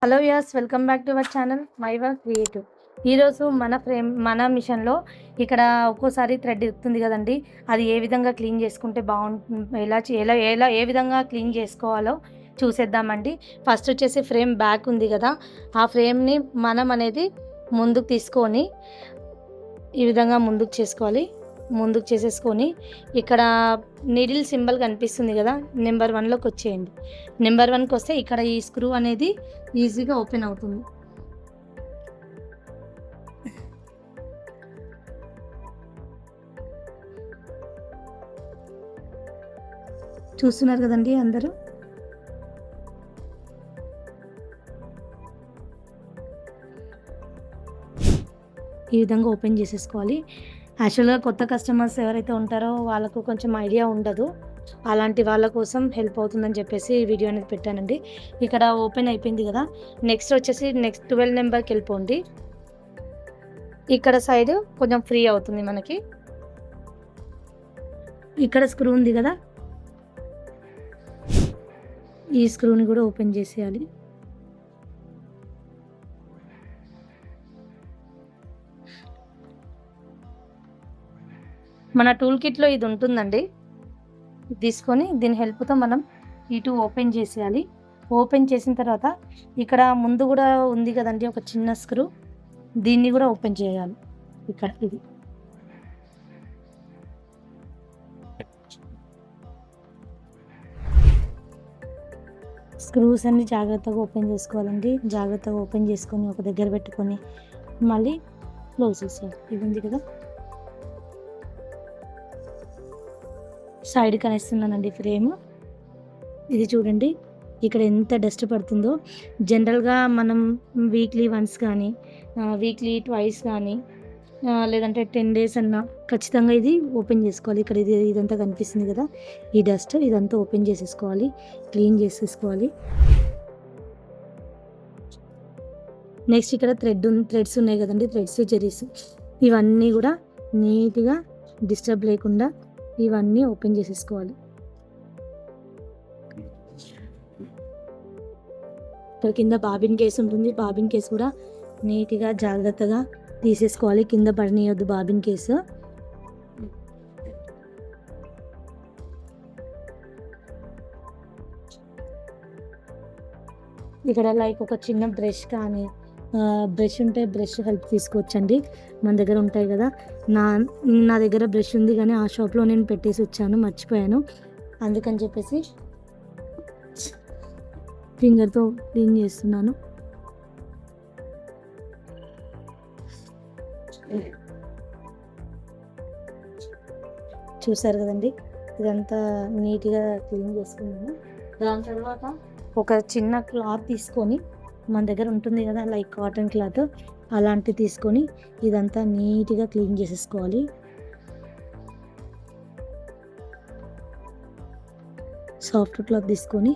Hello viewers, welcome back to our channel మైవా creative. ఈరోజు మన మిషన్లో ఇక్కడ ఒక్కోసారి థ్రెడ్ ఇరుకుతుంది కదండి. అది ఏ విధంగా క్లీన్ చేసుకుంటే బాగుంటుంది, ఏ విధంగా క్లీన్ చేసుకోవాలో చూసేద్దామండి. ఫస్ట్ వచ్చేసి ఫ్రేమ్ బ్యాక్ ఉంది కదా, ఆ ఫ్రేమ్ని మనం అనేది ముందుకు తీసుకొని ఈ విధంగా ముందుకు చేసేసుకొని ఇక్కడ నీడిల్ సింబల్ కనిపిస్తుంది కదా, నెంబర్ 1లోకి వచ్చేయండి. నెంబర్ 1కి వస్తే ఇక్కడ ఈ స్క్రూ అనేది ఈజీగా ఓపెన్ అవుతుంది. చూస్తున్నారు కదండి అందరూ. ఈ విధంగా ఓపెన్ చేసేసుకోవాలి. యాక్చువల్గా కొత్త కస్టమర్స్ ఎవరైతే ఉంటారో వాళ్ళకు కొంచెం ఐడియా ఉండదు. అలాంటి వాళ్ళ కోసం హెల్ప్ అవుతుందని చెప్పేసి ఈ వీడియో అనేది పెట్టానండి. ఇక్కడ ఓపెన్ అయిపోయింది కదా, నెక్స్ట్ వచ్చేసి 12 నెంబర్కి వెళ్ళిపోండి. ఇక్కడ సైడ్ కొంచెం ఫ్రీ అవుతుంది మనకి. ఇక్కడ స్క్రూ ఉంది కదా, ఈ స్క్రూని కూడా ఓపెన్ చేసేయాలి. మన టూల్ కిట్లో ఇది ఉంటుందండి. తీసుకొని దీని హెల్ప్తో మనం ఇటు ఓపెన్ చేసేయాలి. ఓపెన్ చేసిన తర్వాత ఇక్కడ ముందు కూడా ఉంది కదండి ఒక చిన్న స్క్రూ, దీన్ని కూడా ఓపెన్ చేయాలి. ఇక్కడ ఇది స్క్రూస్ అన్ని జాగ్రత్తగా ఓపెన్ చేసుకోవాలండి. జాగ్రత్తగా ఓపెన్ చేసుకొని ఒక దగ్గర పెట్టుకొని మళ్ళీ క్లోజ్ చేసేయాలి. ఇది ఉంది కదా, సైడ్ కనేస్తున్నానండి ఫ్రేమ్. ఇది చూడండి ఇక్కడ ఎంత డస్ట్ పడుతుందో. జనరల్గా మనం వీక్లీ వన్స్ కానీ వీక్లీ ట్వైస్ కానీ లేదంటే 10 days అన్నా ఖచ్చితంగా ఇది ఓపెన్ చేసుకోవాలి. ఇక్కడ ఇదంతా కనిపిస్తుంది కదా, ఈ డస్ట్ ఇదంతా ఓపెన్ చేసేసుకోవాలి, క్లీన్ చేసేసుకోవాలి. నెక్స్ట్ ఇక్కడ థ్రెడ్స్ ఉన్నాయి కదండి, థ్రెడ్స్ జెరీస్ ఇవన్నీ కూడా నీట్గా డిస్టర్బ్ లేకుండా ఇవన్నీ ఓపెన్ చేసేసుకోవాలి. ఇక్కడ కింద బాబిన్ కేస్ ఉంటుంది, బాబిన్ కేస్ కూడా నీట్గా జాగ్రత్తగా తీసేసుకోవాలి. కింద పడనీయొద్దు బాబిన్ కేసు. ఇక్కడ లైక్ ఒక చిన్న బ్రష్ కానీ బ్రష్ ఉంటే బ్రష్ హెల్ప్ తీసుకోవచ్చండి, మన దగ్గర ఉంటాయి కదా. నా దగ్గర బ్రష్ ఉంది కానీ ఆ షాప్లో నేను పెట్టేసి వచ్చాను, మర్చిపోయాను. అందుకని చెప్పేసి ఫింగర్తో క్లీన్ చేస్తున్నాను. చూసారు కదండి, ఇదంతా నీట్గా క్లీన్ చేసుకున్నాను. దాని తర్వాత ఒక చిన్న క్లాత్ తీసుకొని, మన దగ్గర ఉంటుంది కదా లైక్ కాటన్ క్లాత్, అలాంటివి తీసుకొని ఇదంతా నీట్గా క్లీన్ చేసేసుకోవాలి. సాఫ్ట్ క్లాత్ తీసుకొని,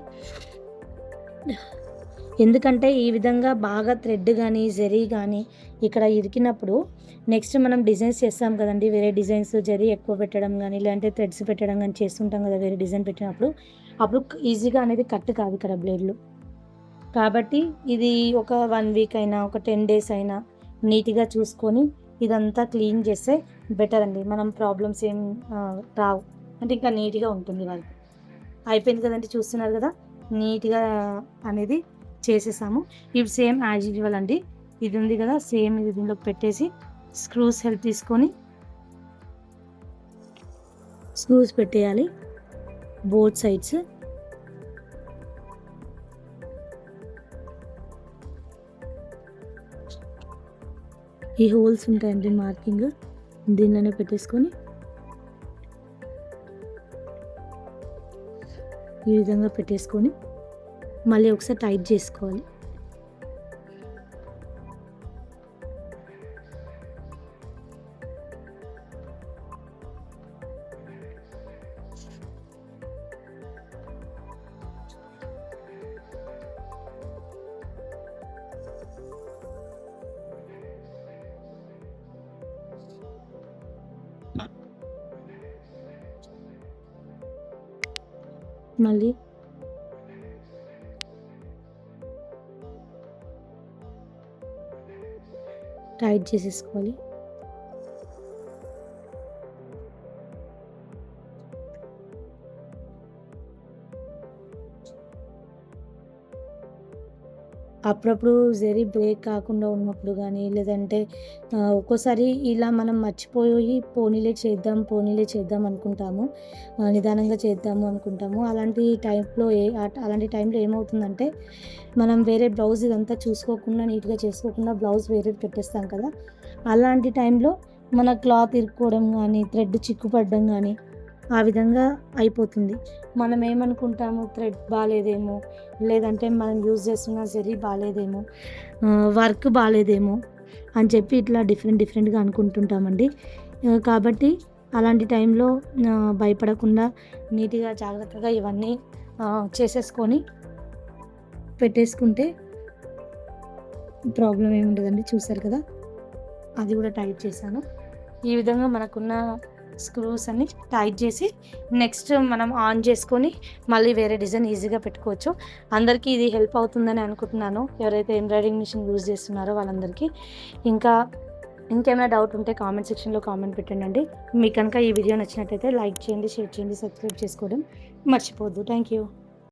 ఎందుకంటే ఈ విధంగా బాగా థ్రెడ్ కానీ జరీ కానీ ఇక్కడ ఇరికినప్పుడు నెక్స్ట్ మనం డిజైన్స్ చేస్తాం కదండి, వేరే డిజైన్స్ జరీ ఎక్కువ పెట్టడం కానీ లేదంటే థ్రెడ్స్ పెట్టడం కానీ చేస్తుంటాం కదా వేరే డిజైన్ పెట్టినప్పుడు, అప్పుడు ఈజీగా అనేది కట్ కాదు ఇక్కడ బ్లేడ్లు. కాబట్టి ఇది ఒక 1 week అయినా ఒక 10 days అయినా నీట్గా చూసుకొని ఇదంతా క్లీన్ చేస్తే బెటర్ అండి. మనం ప్రాబ్లమ్స్ ఏం రావు, అంటే ఇంకా నీట్గా ఉంటుంది వాళ్ళకి. అయిపోయింది కదండి, చూస్తున్నారు కదా నీట్గా అనేది చేసేసాము. ఇవి సేమ్ యాజ్ యూజువల్ అండి. ఇది ఉంది కదా, సేమ్ ఇది దీనిలోకి పెట్టేసి స్క్రూస్ హెల్ప్ తీసుకొని స్క్రూస్ పెట్టేయాలి బోత్ సైడ్స్. ఈ హోల్స్ ఉంటాయండి మార్కింగ్, దీనిలోనే పెట్టేసుకొని ఈ విధంగా పెట్టేసుకొని మళ్ళీ ఒకసారి టైట్ చేసుకోవాలి. మళ్ళీ టైట్ చేసేసుకోవాలి. అప్పుడప్పుడు జరీ బ్రేక్ కాకుండా ఉన్నప్పుడు గానీ, లేదంటే ఒక్కోసారి ఇలా మనం మర్చిపోయి పోనీలే చేద్దాం అనుకుంటాము. నిదానంగా చేద్దాము అనుకుంటాము. అలాంటి టైంలో ఏమవుతుందంటే, మనం వేరే బ్లౌజ్ ఇదంతా చూసుకోకుండా, నీట్‌గా చేసుకోకుండా బ్లౌజ్ వేరేది పెట్టేస్తాం కదా! అలాంటి టైంలో మన క్లాత్ ఇరుక్కోవడం గానీ, థ్రెడ్ చిక్కుపడడం గానీ, ఆ విధంగా అయిపోతుంది. మనం ఏమనుకుంటాము, థ్రెడ్ బాలేదేమో, లేదంటే మనం యూజ్ చేస్తున్న జరీ బాలేదేమో, వర్క్ బాలేదేమో అని చెప్పి ఇట్లా డిఫరెంట్‌గా అనుకుంటుంటామండి. కాబట్టి అలాంటి టైంలో భయపడకుండా నీట్‌గా, జాగ్రత్తగా ఇవన్నీ చేసేసుకొని పెట్టేసుకుంటే ప్రాబ్లమ్ ఏమి ఉండదండి. చూసారు కదా! అది కూడా టైట్ చేశాను. ఈ విధంగా మనకున్న స్క్రూస్ అన్ని టైట్ చేసి నెక్స్ట్ మనం ఆన్ చేసుకొని మళ్ళీ వేరే డిజైన్ ఈజీగా పెట్టుకోవచ్చు. అందరికీ ఇది హెల్ప్ అవుతుందని అనుకుంటున్నాను. ఎవరైతే ఎంబ్రాయిడింగ్ మిషన్ యూజ్ చేస్తున్నారో వాళ్ళందరికీ. ఇంకేమైనా డౌట్ ఉంటే కామెంట్ సెక్షన్లో కామెంట్ పెట్టండి. మీకు కనుక ఈ వీడియో నచ్చినట్టయితే లైక్ చేయండి, షేర్ చేయండి, సబ్స్క్రైబ్ చేసుకోవడం మర్చిపోవద్దు. Thank you.